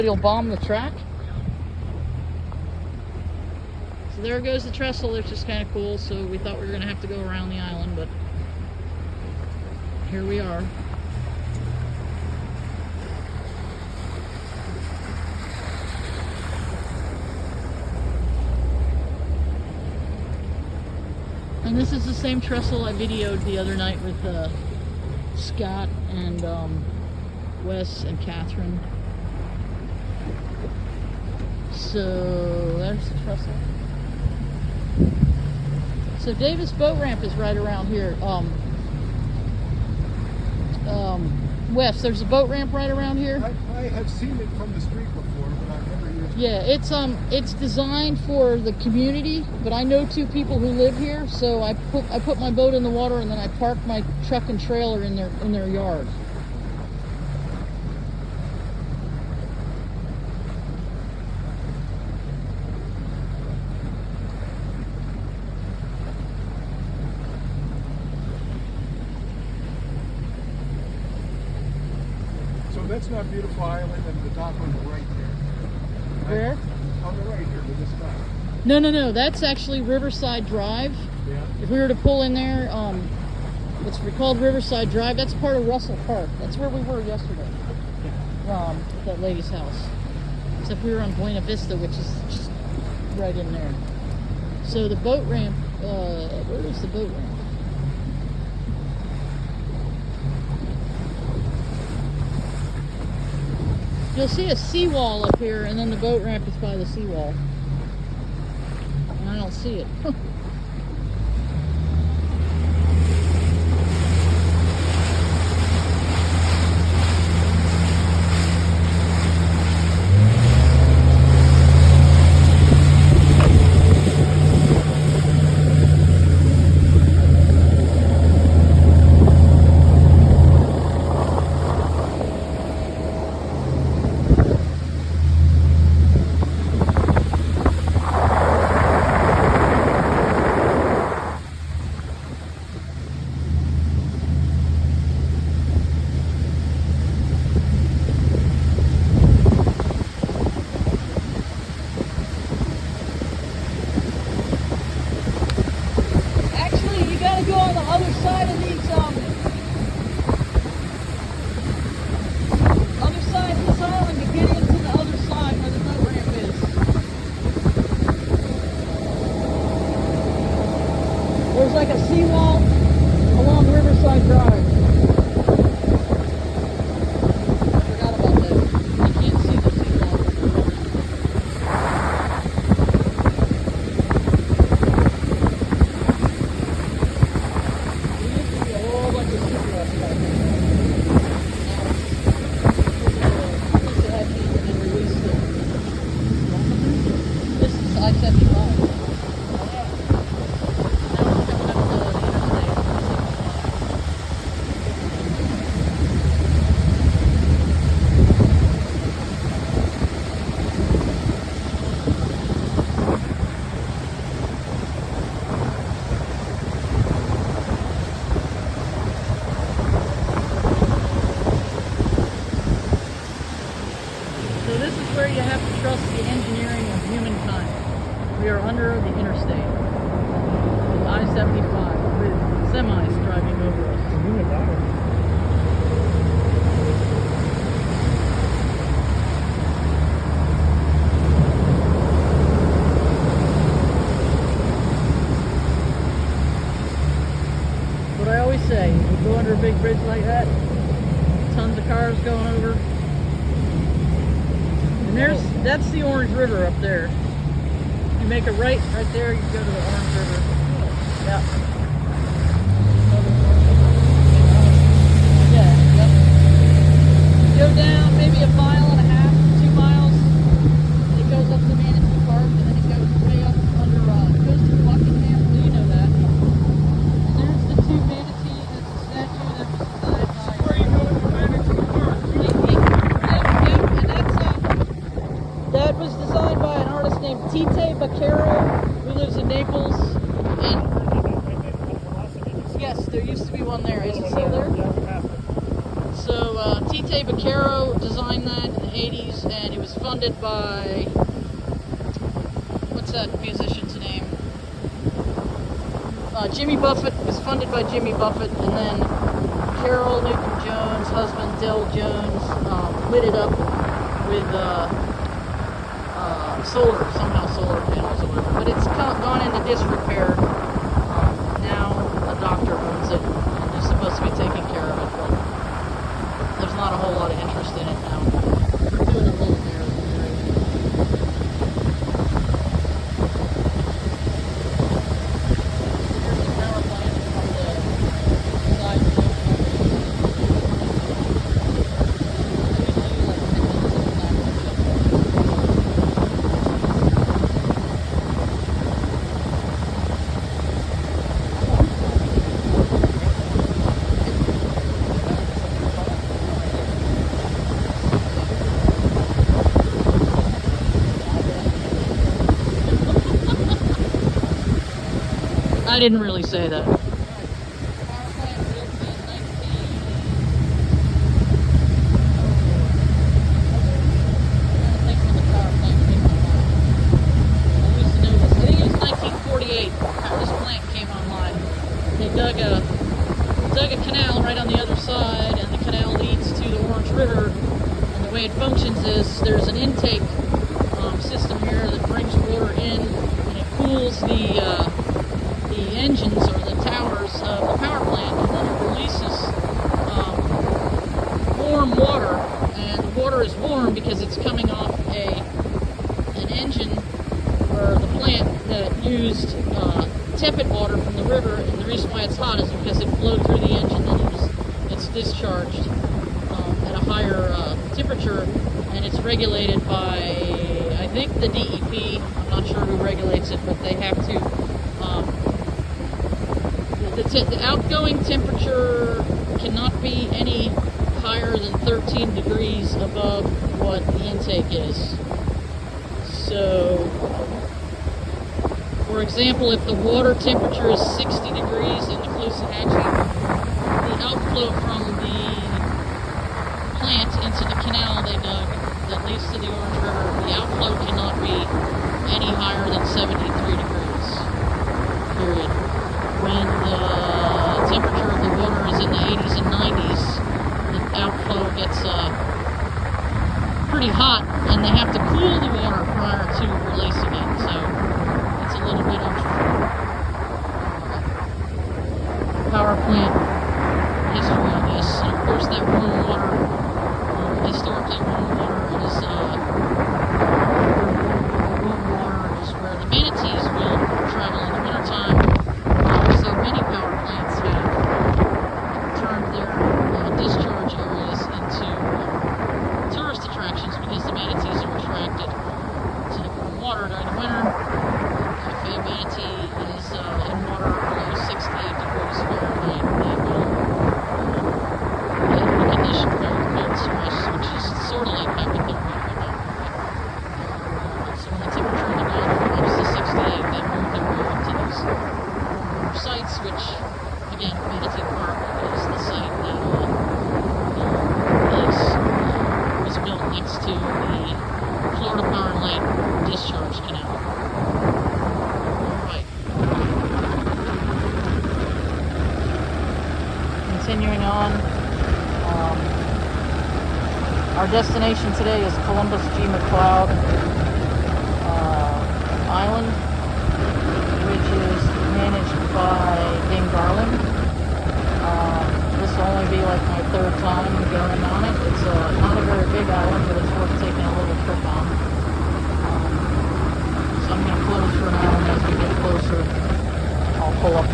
He'll bomb the track. So there goes the trestle, which is kind of cool. So we thought we were going to have to go around the island, but here we are. And this is the same trestle I videoed the other night with Scott and Wes and Catherine. So there's the trestle. So Davis boat ramp is right around here. Wes, there's a boat ramp right around here. I have seen it from the street before, but I've never used it. Yeah, it's designed for the community, but I know two people who live here, so I put my boat in the water and then I park my truck and trailer in their yard. So that's not Beautiful Island and the dock on the right there. Where? On the right here with this dock. No. That's actually Riverside Drive. Yeah. If we were to pull in there, it's called Riverside Drive. That's part of Russell Park. That's where we were yesterday. At that lady's house. Except we were on Buena Vista, which is just right in there. So the boat ramp, where is the boat ramp? You'll see a seawall up here, and then the boat ramp is by the seawall. And I don't see it. Go on the other side of these, other side of this island to get into the other side where the boat ramp is. There's like a seawall along Riverside Drive. I forgot about that. You can't see the seawall. So this is where you have to trust the engineering of humankind. We are under the interstate, the I-75, with semis driving over us. What I always say, you go under a big bridge like that, tons of cars going over. And that's the Orange River up there. You make a right there, you go to the Orange River. Yeah. Yep. Go down maybe a mile and a half, 2 miles. It goes up to Manatee Park, and then it goes way up under, it goes to Buckingham. Well, you know that. And there's the two manatees. That's a statue that's designed by. Where you go to Manatee Park? And that was designed by an artist named Tite Baquero, who lives in Naples. And yes, there used to be one there. Is it still there? So Tite Vaquero designed that in the 80s, and it was funded by, what's that musician's name? Jimmy Buffett. It was funded by Jimmy Buffett, and then Carol Newton-Jones' husband, Dell Jones, lit it up with solar panels or whatever. But it's gone into disrepair. Now a doctor owns it, and they're supposed to be taking care of it, but there's not a whole lot of interest in it now. We're doing a little there. I didn't really say that. Dug a canal right on the other side, and the canal leads to the Orange River. And the way it functions is there's an intake system here that brings water in, and it cools the engines or the towers of the power plant, and then it releases warm water. And the water is warm because it's coming off an engine or the plant that used tepid water from the river, and the reason why it's hot is because it flowed through the engine and it's discharged at a higher temperature, and it's regulated by, I think, the DEP. I'm not sure who regulates it, but they have to. The outgoing temperature cannot be any higher than 13 degrees above what the intake is. So, for example, if the water temperature is 60 degrees in the Caloosahatchee, the outflow from the plant into the canal they dug that leads to the Orange River, the outflow cannot be any higher than 73 degrees, period. When the temperature of the water is in the 80s and 90s, the outflow gets pretty hot, and they have to cool the water prior to releasing it, so it's a little bit uncomfortable. Power plant history on this, and of course that warm water, historically warm water is where the manatees will travel in the wintertime. So many power plants have turned their discharge areas into tourist attractions because the manatees are attracted to the warm water during the winter. If a manatee is in water below 68 degrees Fahrenheit, they will get conditioned very cold stress, which is sort of like hypothermia. So when the temperature in the water drops to 68, they move their way up to these sites, which, again, Manatee Park is the site that was built next to the Florida Power and Light Discharge Canal. Alright. Continuing on, our destination today is Columbus G. McLeod Island, which is managed by Ding Garland. This will only be like my third time going on it. It's not a very big island, but it's worth taking a little trip on. So I'm going to close for now, and as we get closer, I'll pull up